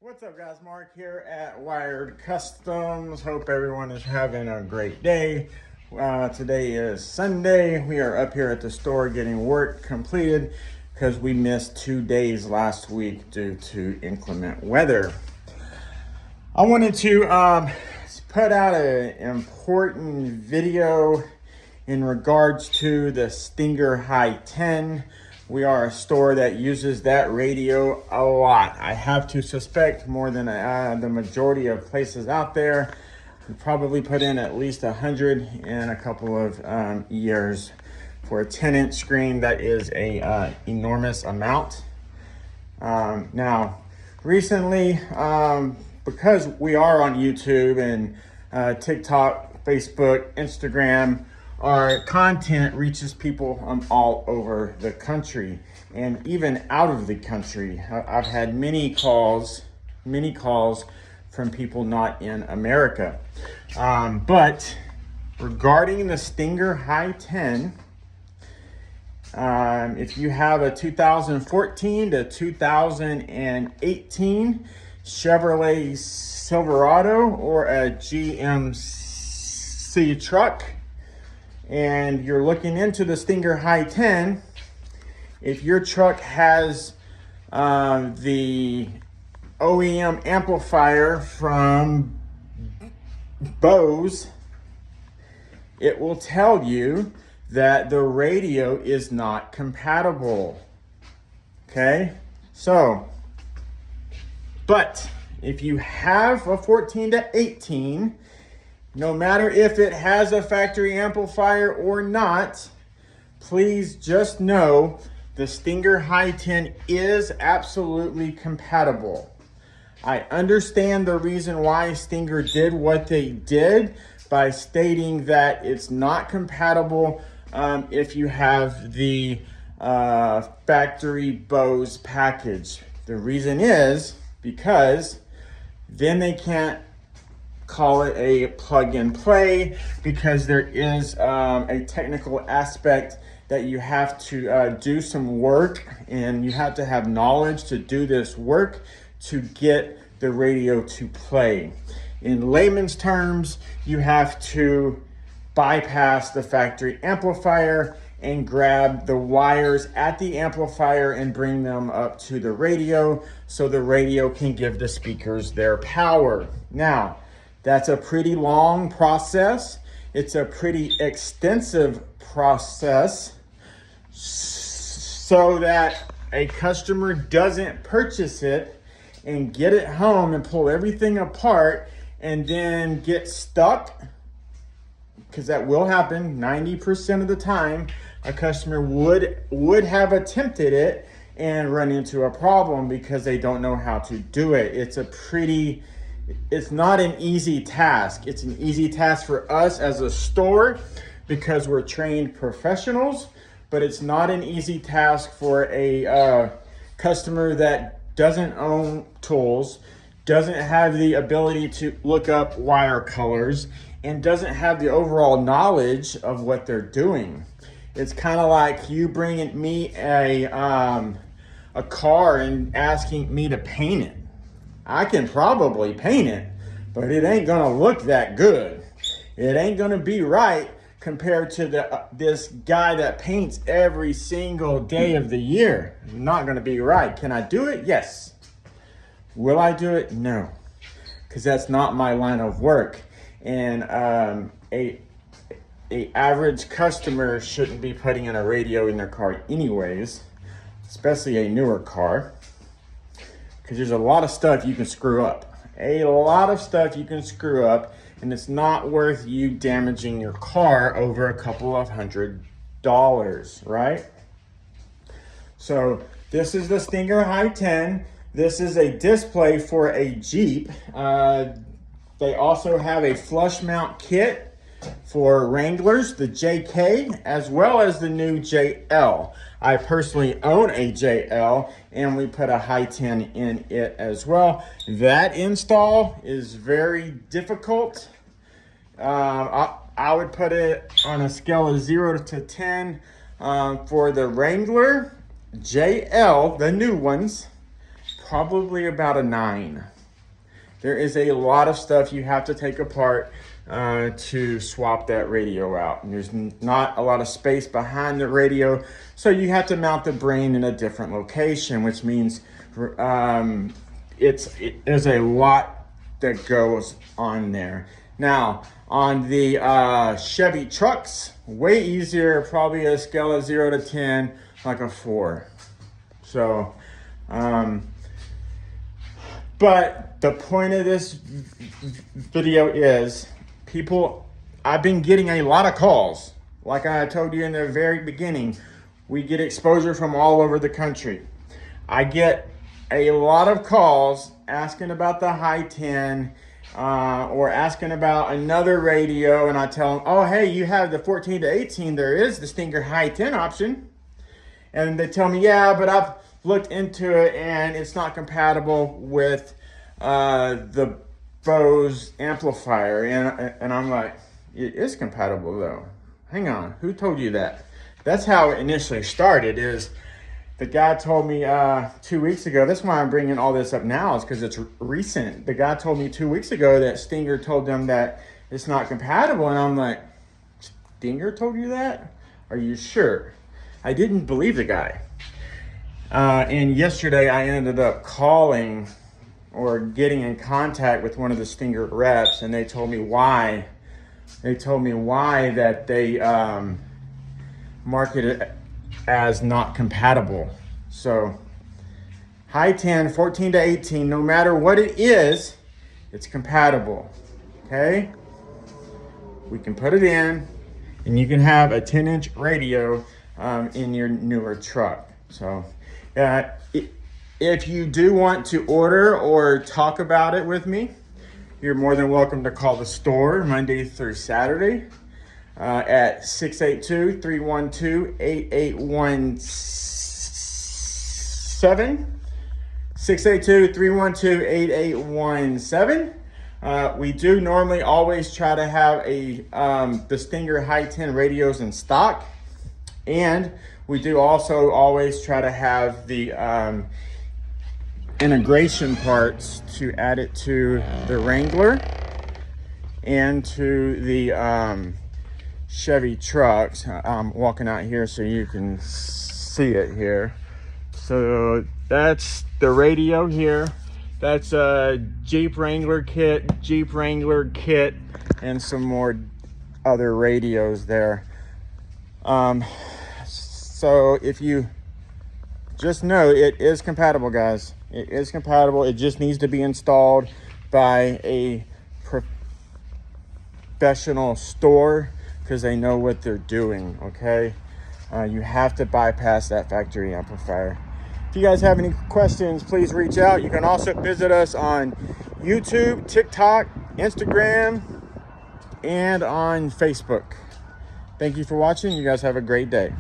What's up guys, Mark here at Wired Customs. Hope everyone is having a great day. Today is Sunday. We are up here at the store getting work completed because we missed 2 days last week due to inclement weather. I wanted to put out an important video in regards to the Stinger HEIGH10. We are a store that uses that radio a lot. I have to suspect more than the majority of places out there. We probably put in at least 100 in a couple of years. For a 10-inch screen, that is a enormous amount. Now, recently, because we are on YouTube and TikTok, Facebook, Instagram, our content reaches people all over the country and even out of the country. I've had many calls from people not in America. But regarding the Stinger HEIGH10, if you have a 2014 to 2018 Chevrolet Silverado or a GMC truck, and you're looking into the Stinger HEIGH10, if your truck has the OEM amplifier from BOSE, it will tell you that the radio is not compatible. Okay, so, but if you have a 14 to 18, no matter if it has a factory amplifier or not, please just know the Stinger HEIGH10 is absolutely compatible. I understand the reason why Stinger did what they did by stating that it's not compatible if you have the factory BOSE package. The reason is because then they can't call it a plug and play, because there is a technical aspect that you have to do some work, and you have to have knowledge to do this work to get the radio to play. In layman's terms, you have to bypass the factory amplifier and grab the wires at the amplifier and bring them up to the radio so the radio can give the speakers their power. Now, that's a pretty long process. It's a pretty extensive process, so that a customer doesn't purchase it and get it home and pull everything apart and then get stuck, because that will happen 90% of the time. A customer would have attempted it and run into a problem because they don't know how to do it. It's not an easy task. It's an easy task for us as a store because we're trained professionals, but it's not an easy task for a customer that doesn't own tools, doesn't have the ability to look up wire colors, and doesn't have the overall knowledge of what they're doing. It's kind of like you bringing me a car and asking me to paint it. I can probably paint it, but it ain't gonna look that good. It ain't gonna be right compared to this guy that paints every single day of the year. Not gonna be right. Can I do it? Yes. Will I do it? No, because that's not my line of work. And a average customer shouldn't be putting in a radio in their car anyways, especially a newer car, because there's a lot of stuff you can screw up. A lot of stuff you can screw up, and it's not worth you damaging your car over a couple of $100, right? So this is the Stinger HEIGH10. This is a display for a Jeep. They also have a flush mount kit for Wranglers, the JK, as well as the new JL. I personally own a JL, and we put a HEIGH10 in it as well. That install is very difficult. I would put it on a scale of 0 to 10 for the Wrangler JL, the new ones, probably about a 9. there is a lot of stuff you have to take apart to swap that radio out. And there's not a lot of space behind the radio, so you have to mount the brain in a different location, which means there's a lot that goes on there. Now, on the Chevy trucks, way easier, probably a scale of 0 to 10, like a 4. So, but the point of this video is, I've been getting a lot of calls. Like I told you in the very beginning, we get exposure from all over the country. I get a lot of calls asking about the HEIGH10 or asking about another radio, and I tell them, oh, hey, you have the 14 to 18. There is the Stinger HEIGH10 option. And they tell me, yeah, but I've looked into it and it's not compatible with the BOSE amplifier. And I'm like, it is compatible though. Hang on, who told you that? That's how it initially started. Is the guy told me 2 weeks ago. That's why I'm bringing all this up now, is because it's recent. The guy told me 2 weeks ago that Stinger told them that it's not compatible. And I'm like, Stinger told you that? Are you sure? I didn't believe the guy. And yesterday I ended up calling or getting in contact with one of the Stinger reps, and they told me why. They told me why that they market it as not compatible. So HEIGH10, 14 to 18, no matter what it is, it's compatible. Okay? We can put it in, and you can have a 10-inch radio in your newer truck. So if you do want to order or talk about it with me, you're more than welcome to call the store Monday through Saturday at 682-312-8817. 682-312-8817. We do normally always try to have the Stinger HEIGH10 radios in stock. And we do also always try to have the integration parts to add it to the Wrangler and to the Chevy trucks. I'm walking out here so you can see it here. So that's the radio here. That's a Jeep Wrangler kit, and some more other radios there. So if you just know, it is compatible, guys. It is compatible. It just needs to be installed by a professional store, because they know what they're doing, okay? You have to bypass that factory amplifier. If you guys have any questions, please reach out. You can also visit us on YouTube, TikTok, Instagram, and on Facebook. Thank you for watching. You guys have a great day.